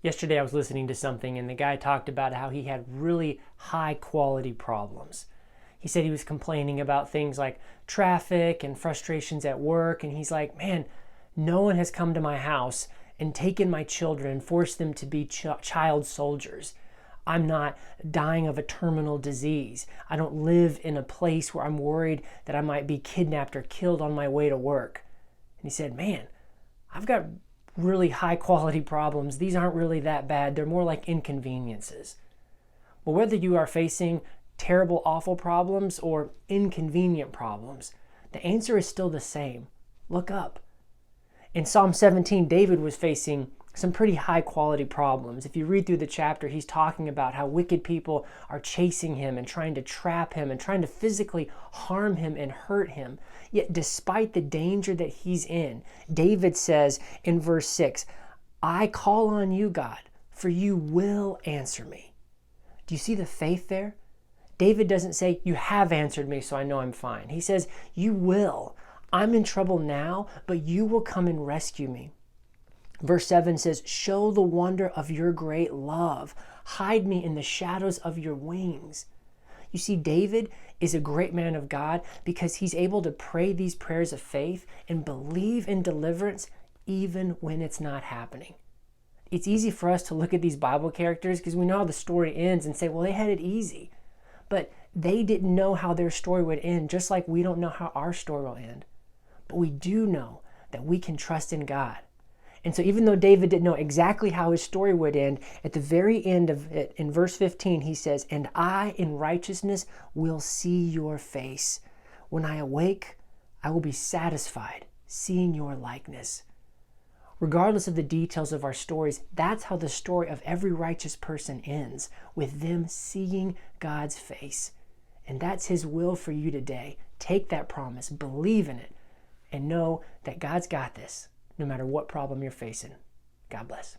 Yesterday I was listening to something and the guy talked about how he had really high quality problems. He said he was complaining about things like traffic and frustrations at work, and he's like, man, no one has come to my house and taken my children and forced them to be child soldiers. I'm not dying of a terminal disease. I don't live in a place where I'm worried that I might be kidnapped or killed on my way to work. And he said, man, I've got really high quality problems. These aren't really that bad. They're more like inconveniences. But whether you are facing terrible, awful problems or inconvenient problems, the answer is still the same. Look up. In Psalm 17, David was facing some pretty high quality problems. If you read through the chapter, he's talking about how wicked people are chasing him and trying to trap him and trying to physically harm him and hurt him. Yet despite the danger that he's in, David says in verse 6, I call on you, God, for you will answer me. Do you see the faith there? David doesn't say, you have answered me, so I know I'm fine. He says, you will. I'm in trouble now, but you will come and rescue me. Verse 7 says, show the wonder of your great love. Hide me in the shadows of your wings. You see, David is a great man of God because he's able to pray these prayers of faith and believe in deliverance even when it's not happening. It's easy for us to look at these Bible characters because we know how the story ends and say, well, they had it easy. But they didn't know how their story would end, just like we don't know how our story will end. But we do know that we can trust in God. And so even though David didn't know exactly how his story would end, at the very end of it, in verse 15, he says, and I in righteousness will see your face. When I awake, I will be satisfied, seeing your likeness. Regardless of the details of our stories, that's how the story of every righteous person ends, with them seeing God's face. And that's his will for you today. Take that promise, believe in it, and know that God's got this, no matter what problem you're facing. God bless.